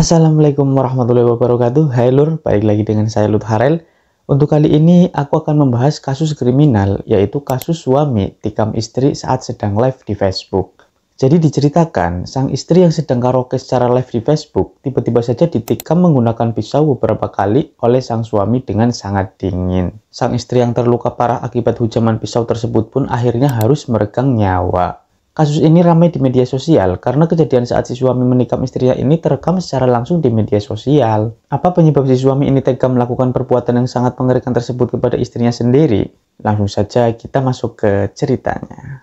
Assalamualaikum warahmatullahi wabarakatuh. Hai Lur, balik lagi dengan saya Lut Harel. Untuk kali ini aku akan membahas kasus kriminal, yaitu kasus suami tikam istri saat sedang live di Facebook. Jadi diceritakan, sang istri yang sedang karaoke secara live di Facebook, tiba-tiba saja ditikam menggunakan pisau beberapa kali oleh sang suami dengan sangat dingin. Sang istri yang terluka parah akibat hujaman pisau tersebut pun akhirnya harus meregang nyawa. Kasus ini ramai di media sosial karena kejadian saat si suami menikam istrinya ini terekam secara langsung di media sosial. Apa penyebab si suami ini tega melakukan perbuatan yang sangat mengerikan tersebut kepada istrinya sendiri? Langsung saja kita masuk ke ceritanya.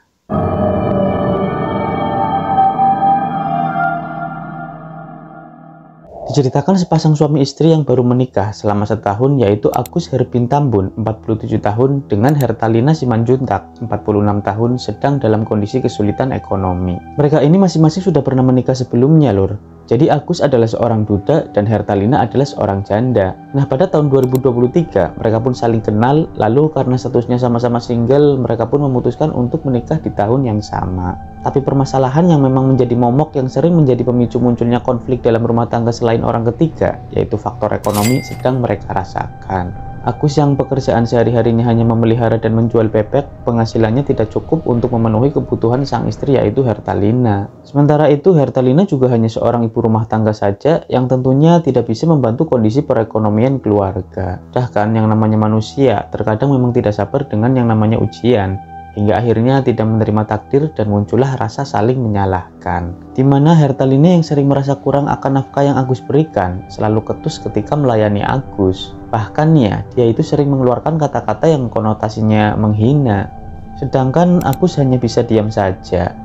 Diceritakan sepasang suami istri yang baru menikah selama setahun, yaitu Agus Herbin Tambun, 47 tahun, dengan Hertalina Simanjuntak, 46 tahun, sedang dalam kondisi kesulitan ekonomi. Mereka ini masing-masing sudah pernah menikah sebelumnya, Lur. Jadi Agus adalah seorang duda dan Hertalina adalah seorang janda. Nah, pada tahun 2023, mereka pun saling kenal, lalu karena statusnya sama-sama single, mereka pun memutuskan untuk menikah di tahun yang sama. Tapi permasalahan yang memang menjadi momok yang sering menjadi pemicu munculnya konflik dalam rumah tangga selain orang ketiga, yaitu faktor ekonomi sedang mereka rasakan. Agus yang pekerjaan sehari-harinya hanya memelihara dan menjual bebek, penghasilannya tidak cukup untuk memenuhi kebutuhan sang istri, yaitu Hertalina. Sementara itu, Hertalina juga hanya seorang ibu rumah tangga saja yang tentunya tidak bisa membantu kondisi perekonomian keluarga. Bahkan yang namanya manusia terkadang memang tidak sabar dengan yang namanya ujian, hingga akhirnya tidak menerima takdir dan muncullah rasa saling menyalahkan. Di mana Hertalina yang sering merasa kurang akan nafkah yang Agus berikan, selalu ketus ketika melayani Agus. Bahkan ya, dia itu sering mengeluarkan kata-kata yang konotasinya menghina. Sedangkan Agus hanya bisa diam saja.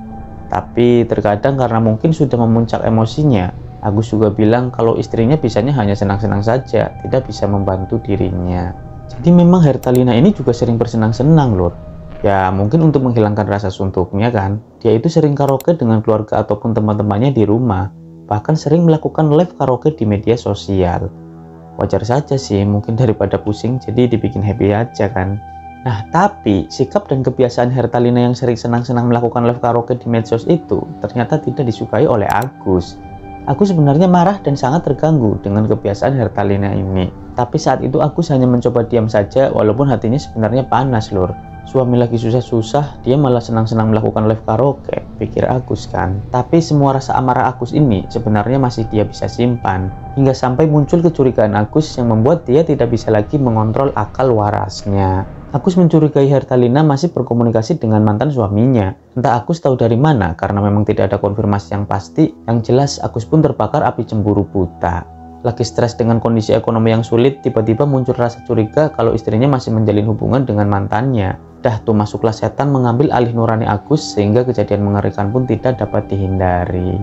Tapi terkadang karena mungkin sudah memuncak emosinya, Agus juga bilang kalau istrinya bisanya hanya senang-senang saja, tidak bisa membantu dirinya. Jadi memang Hertalina ini juga sering bersenang-senang, Lur. Ya mungkin untuk menghilangkan rasa suntuknya kan. Dia itu sering karaoke dengan keluarga ataupun teman-temannya di rumah. Bahkan sering melakukan live karaoke di media sosial. Wajar saja sih, mungkin daripada pusing jadi dibikin happy aja kan. Nah tapi sikap dan kebiasaan Hertalina yang sering senang-senang melakukan live karaoke di medsos itu ternyata tidak disukai oleh Agus. Agus sebenarnya marah dan sangat terganggu dengan kebiasaan Hertalina ini. Tapi saat itu Agus hanya mencoba diam saja walaupun hatinya sebenarnya panas, Lur. Suami lagi susah-susah, dia malah senang-senang melakukan live karaoke, pikir Agus kan. Tapi semua rasa amarah Agus ini sebenarnya masih dia bisa simpan. Hingga sampai muncul kecurigaan Agus yang membuat dia tidak bisa lagi mengontrol akal warasnya. Agus mencurigai Hertalina masih berkomunikasi dengan mantan suaminya. Entah Agus tahu dari mana, karena memang tidak ada konfirmasi yang pasti. Yang jelas Agus pun terbakar api cemburu buta. Lagi stres dengan kondisi ekonomi yang sulit, tiba-tiba muncul rasa curiga kalau istrinya masih menjalin hubungan dengan mantannya. Dah tuh masuklah setan mengambil alih nurani Agus sehingga kejadian mengerikan pun tidak dapat dihindari.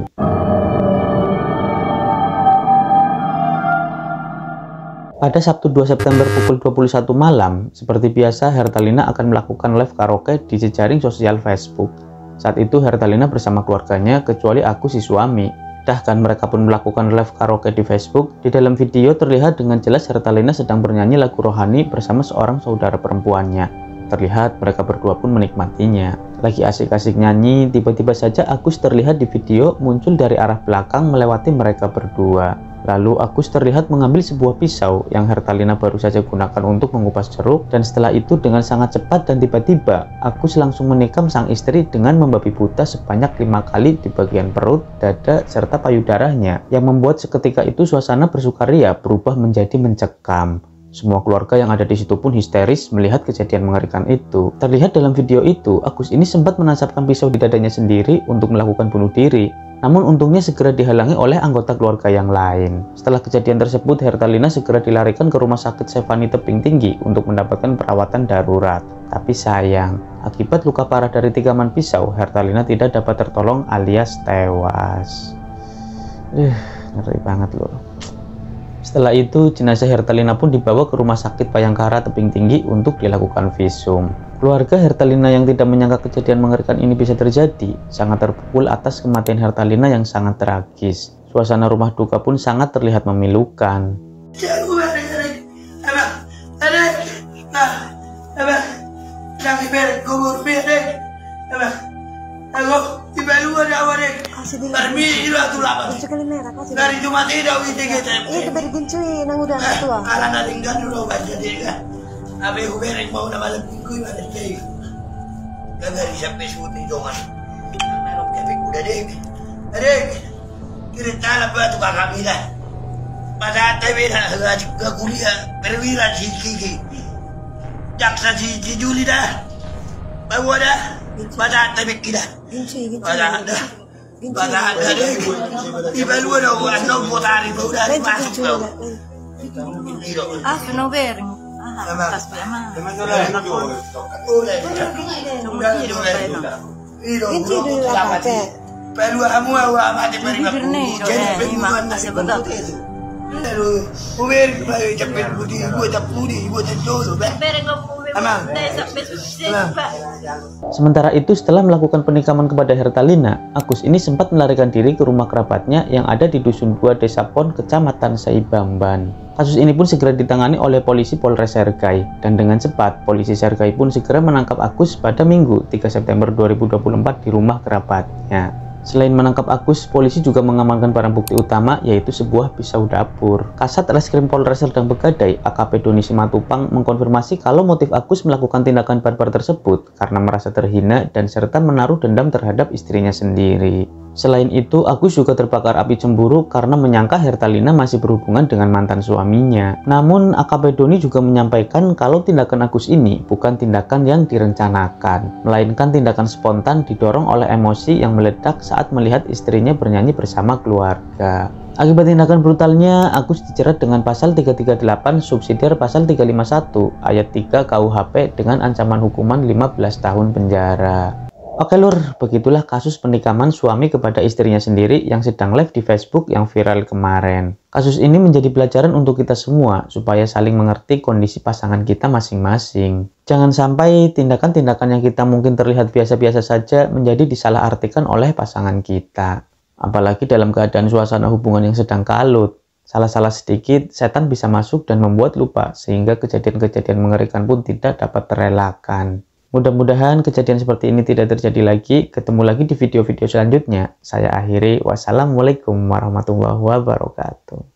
Pada Sabtu 2 September pukul 21 malam, seperti biasa Hertalina akan melakukan live karaoke di jejaring sosial Facebook. Saat itu Hertalina bersama keluarganya kecuali Agus si suami. Bahkan mereka pun melakukan live karaoke di Facebook. Di dalam video terlihat dengan jelas Hertalina sedang bernyanyi lagu rohani bersama seorang saudara perempuannya. Terlihat mereka berdua pun menikmatinya. Lagi asik-asik nyanyi, tiba-tiba saja Agus terlihat di video muncul dari arah belakang melewati mereka berdua. Lalu Agus terlihat mengambil sebuah pisau yang Hertalina baru saja gunakan untuk mengupas jeruk, dan setelah itu dengan sangat cepat dan tiba-tiba Agus langsung menikam sang istri dengan membabi buta sebanyak 5 kali di bagian perut, dada, serta payudaranya, yang membuat seketika itu suasana bersukaria berubah menjadi mencekam. Semua keluarga yang ada di situ pun histeris melihat kejadian mengerikan itu. Terlihat dalam video itu, Agus ini sempat menancapkan pisau di dadanya sendiri untuk melakukan bunuh diri. Namun untungnya segera dihalangi oleh anggota keluarga yang lain. Setelah kejadian tersebut, Hertalina segera dilarikan ke rumah sakit Sevani Tebing Tinggi untuk mendapatkan perawatan darurat. Tapi sayang, akibat luka parah dari tikaman pisau, Hertalina tidak dapat tertolong alias tewas. Ngeri banget loh. Setelah itu, jenazah Hertalina pun dibawa ke rumah sakit Bayangkara Tebing Tinggi untuk dilakukan visum. Keluarga Hertalina yang tidak menyangka kejadian mengerikan ini bisa terjadi, sangat terpukul atas kematian Hertalina yang sangat tragis. Suasana rumah duka pun sangat terlihat memilukan. Kasih dulu. Permisi lah tuh lapan. Guncu kali merah kasih. Dari cuma tidak witi kita. Itu beri guncuin nang udah anak tua. Ala na tinggal dulu baca dia kan. Abe ko bereng mau na malam minggu ada cai. Kagari sampai suti dongan. Merok kami kuda deh. Adek. Kira tala batu kakak bila. Pada TV dah juga kuliah perwira si Kiki. Jaksa si Juli dah. Bawa dah. Pada TV kita. Guncuin. Pada ada. Pada ada deh. Iba lu ada orang tahu potari baru dah masuk kau. No bereng. Tas pala Perlu kamu awak mati beri Sementara itu, setelah melakukan penikaman kepada Hertalina, Agus ini sempat melarikan diri ke rumah kerabatnya yang ada di Dusun 2 Desa Pon, Kecamatan Saibamban. Kasus ini pun segera ditangani oleh polisi Polres Sergai, dan dengan cepat polisi Sergai pun segera menangkap Agus pada Minggu 3 September 2024 di rumah kerabatnya. Selain menangkap Agus, polisi juga mengamankan barang bukti utama, yaitu sebuah pisau dapur. Kasat Reskrim Polres Serdang Begadai, AKP Doni Simatupang, mengkonfirmasi kalau motif Agus melakukan tindakan barbar tersebut karena merasa terhina dan serta menaruh dendam terhadap istrinya sendiri. Selain itu, Agus juga terbakar api cemburu karena menyangka Hertalina masih berhubungan dengan mantan suaminya. Namun, AKP Doni juga menyampaikan kalau tindakan Agus ini bukan tindakan yang direncanakan, melainkan tindakan spontan didorong oleh emosi yang meledak saat melihat istrinya bernyanyi bersama keluarga. Akibat tindakan brutalnya, Agus dijerat dengan pasal 338 subsidiar pasal 351 ayat 3 KUHP dengan ancaman hukuman 15 tahun penjara. Oke lur, begitulah kasus penikaman suami kepada istrinya sendiri yang sedang live di Facebook yang viral kemarin. Kasus ini menjadi pelajaran untuk kita semua supaya saling mengerti kondisi pasangan kita masing-masing. Jangan sampai tindakan-tindakan yang kita mungkin terlihat biasa-biasa saja menjadi disalahartikan oleh pasangan kita. Apalagi dalam keadaan suasana hubungan yang sedang kalut. Salah-salah sedikit, setan bisa masuk dan membuat lupa sehingga kejadian-kejadian mengerikan pun tidak dapat terelakkan. Mudah-mudahan kejadian seperti ini tidak terjadi lagi. Ketemu lagi di video-video selanjutnya. Saya akhiri. Wassalamualaikum warahmatullahi wabarakatuh.